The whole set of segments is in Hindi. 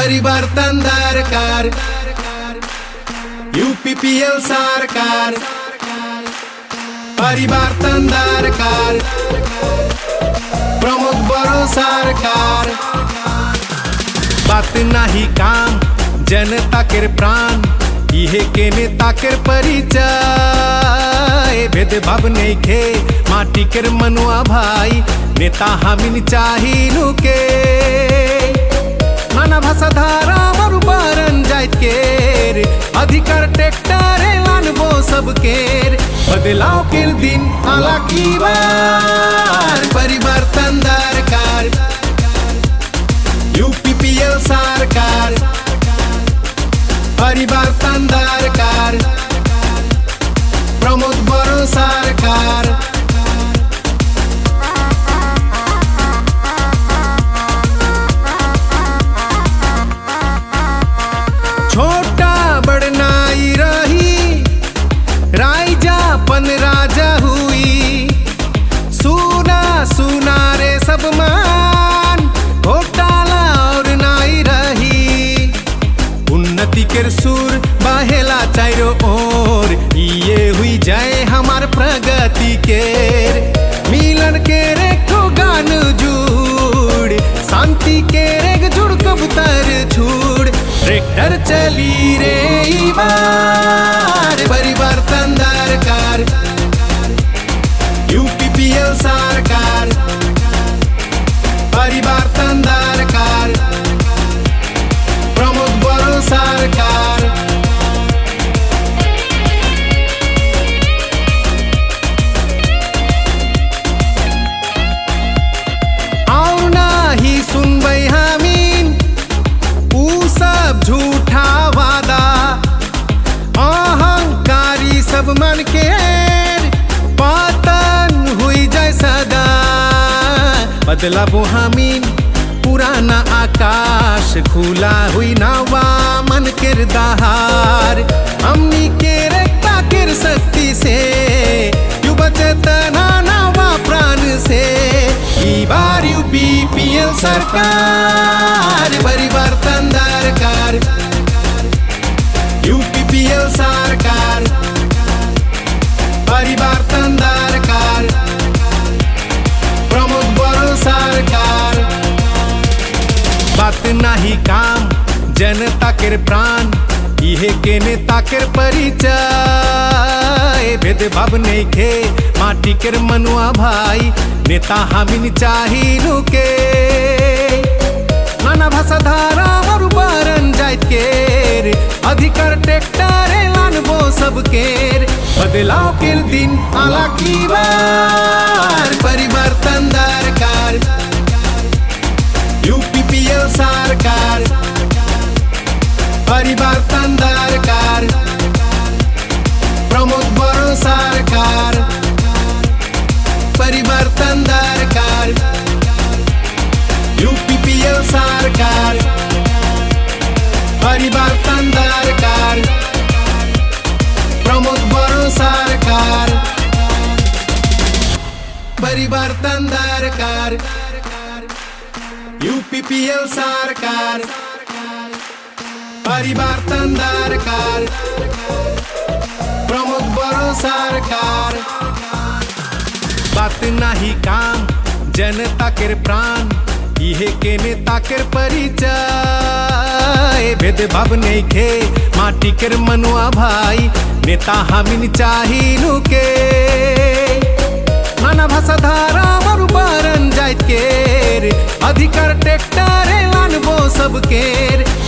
परिवर्तन दरकार, यूपीपीएल सरकार, परिवर्तन दरकार, प्रमोद बड़ो सरकार। बात नाही काम जनता के प्राण, इहे के नेता के परिचय। भेदभाव नहीं खे माटी के मनुआ भाई, नेता हमिन चाहिनु के। नाना भाषा धारा मरुबारन जाइत के, अधिकार ट्रैक्टर लानबो सबके। बदलाव के दिन आला की बार, परिवर्तन दरकार, यूपीपीएल सरकार, परिवर्तन दरकार, प्रमोद बड़ो सरकार। छोटा बड़नाई रही, राइजापन राजा हुई। सुना सुना रे सब मान, घोटाला और नाई रही। उन्नति के सुर बहेला चारों ओर, ये हुई जाए हमार प्रगति के। मिलन के रेखो गान जुड़, शांति के रेख जुड़ कबूतर छूड़। ट्रैक्टर चली रे बार, परिवर्तन दरकार, यूपीपीएल सरकार, परिवर्तन दरकार, प्रमोद बड़ो सरकार। आओ नाही सुनबै हमीन ऊ सब झूठा वादा, अहंकारी सब मन के पतन हुई जाए सदा। बदलाबो हमीन पुराना आकाश, खुला हुई नवा मन के दहार। हमनी के रेखा के शक्ति से, युवा चेतना नवा प्राण से। ई बार यूपीपीएल सरकार, परिवर्तन दरकार, यूपीपीएल सरकार, परिवर्तन दरकार, प्रमोद बड़ो सरकार। बात नाही काम जनता के प्राण, इहे के नेता के परिचय। भेदभाव नहीं खे माटी के मनुआ भाई, नेता हमिन चाहिनु के। नाना भाषा धारा मरुबारन जाइत के, अधिकार ट्रैक्टर लानबो सबके। बदलाव के दिन आला की बार, परिवर्तन दरकार, यूपीपीएल सरकार, परिवर्तन दरकार, प्रमोद बड़ो सरकार, परिवर्तन दरकार, यूपीपीएल सरकार, परिवर्तन दरकार, प्रमोद बड़ो सरकार, परिवर्तन दरकार, यूपीपीएल सरकार, परिवर्तन दरकार, प्रमोद बड़ो सरकार। बात नाही काम जनता के प्राण, इहे के नेता के परिचय। भेदभाव नहीं खे माटी के मनुआ भाई, नेता हमिन चाहिनु के। नाना भाषा धारा मरुबारन जाइत के, अधिकार ट्रैक्टर लानबो सबके।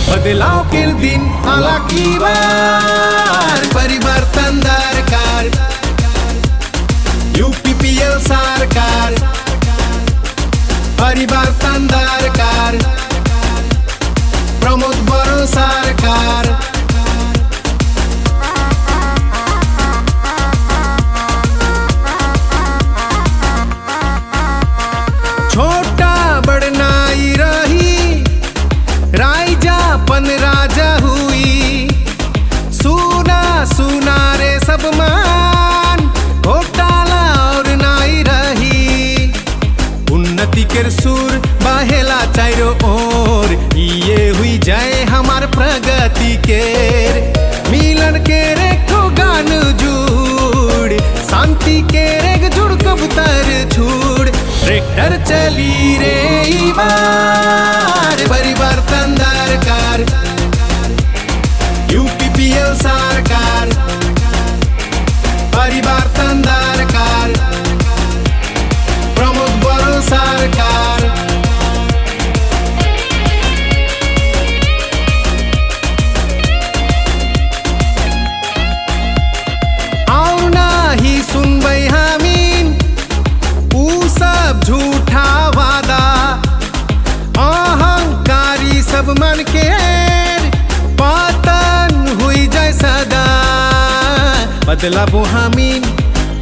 बदलाव के दिन आला की बार, परिवर्तन दरकार, यूपीपीएल सरकार, परिवर्तन दरकार, प्रमोद बड़ो सरकार। छोटा बड़नाई रही, राइजापन राजा हुई। सुना सुना रे सब मान, घोटाला और नाई रही। उन्नति के सुर बहेला चारो ओर, ये हुई जाए हमार प्रगति के मिलन के रे ठो गान जुड़, शांति के रे जुड़ कबूतर छुड़, ट्रैक्टर चली रे ई बार परिवर्तन दरकार, यूपीपीएल सरकार परिवर्तन दरकार, प्रमोद बड़ो सरकार। आओ नाही सुनबै हामीन ऊ सब झूठा वादा, अहंकारी सब मन के पतन हुई जाए सदा, बदलाबो हामीन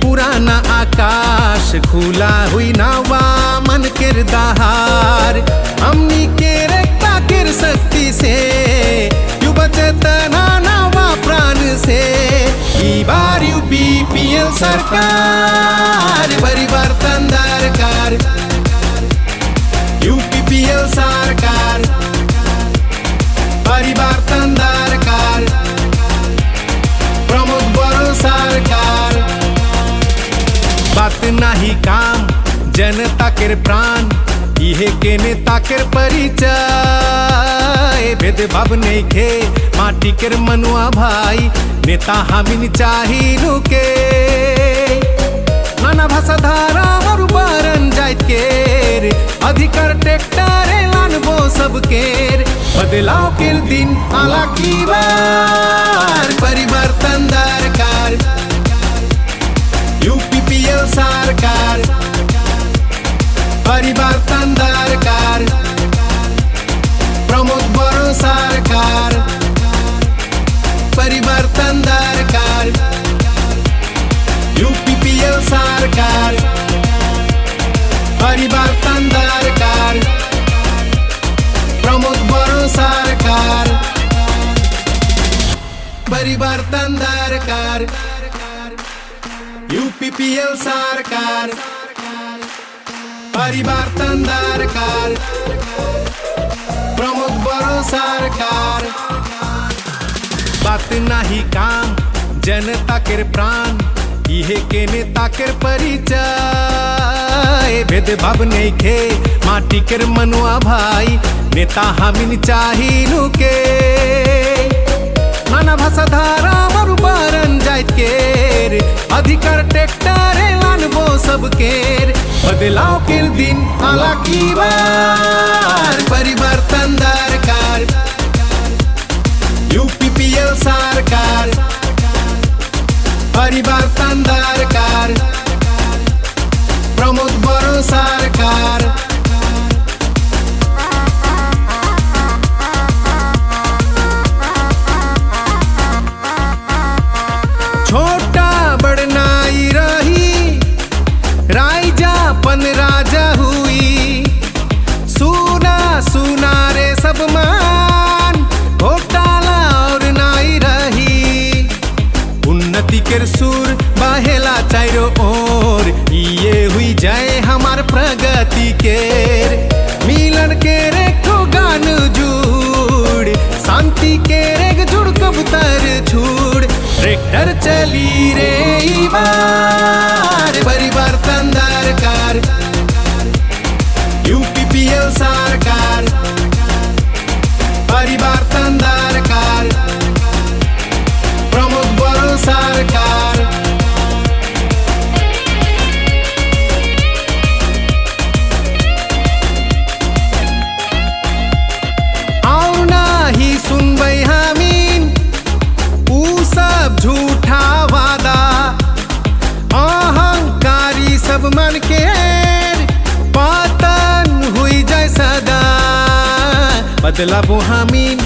पुराना आकाश, खुला हुई नवा मन के दहार, हमनी के रखता कर शक्ति से युवा चेतना नवा प्राण से, ई बार यूपीपीएल सरकार परिवर्तन दरकार, यूपीपीएल सरकार परिवर्तन दरकार, प्रमोद बड़ो सरकार। बात नाही काम जनता के प्राण, इहे के नेता के परिचय, भेदभाव नहीं खे माटी के मनुआ भाई, नेता हमिन चाहिनु के नाना भाषा धारा और बरन जाइत के अधिकार ट्रैक्टर लानबो सबके, बदलाव के दिन आला की बार परिवर्तन दरकार, यूपीपीएल सरकार परिवर्तन दरकार, प्रमोद बड़ो सरकार परिवर्तन दरकार, यूपीपीएल सरकार परिवर्तन दरकार, प्रमोद बड़ो सरकार परिवर्तन दरकार, यूपीपीएल सरकार परिवर्तन दरकार, प्रमोद बड़ो सरकार। बात नाही काम जनता के प्राण, इहे के नेता के परिचय, भेदभाव नहीं खे माटी के मनुआ भाई, नेता हमिन चाहिनु के नाना भाषा धारा और बरन जाइत के अधिकार ट्रैक्टर लानबो सबके, बदलाव के दिन आला की बार परिवर्तन दरकार, यूपीपीएल सरकार परिवर्तन दरकार, प्रमोद बड़ो सरकार। छोटा बड़नाई रही राइजापन राजा हुई, सुना सुना रे सब मान घोटाला और नाई रही, उन्नति के सुर बहेला चारो ओर, ये हुई जाए हमार प्रगति के मिलन के रे ठो गान जुड़, शांति के रे जुड़ कबूतर छुड़, ट्रैक्टर चली रे ई बार परिवर्तन दरकार, यूपीपीएल सरकार परिवर्तन दरकार, प्रमोद बड़ो सरकार। आओ नाही सुनबै हामीन ऊ सब झूठा वादा, अहंकारी सब मन के पतन हुई जाए सदा, बदलाबो हामीन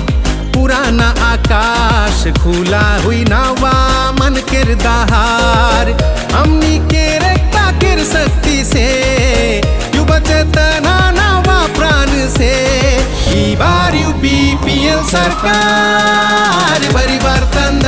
पुराना आकाश, खुला हुई नवा मन के दहार, हमनी के रखता कर शक्ति से युवा चेतना नवा प्राण से, ई बार यूपीपीएल सरकार परिवर्तन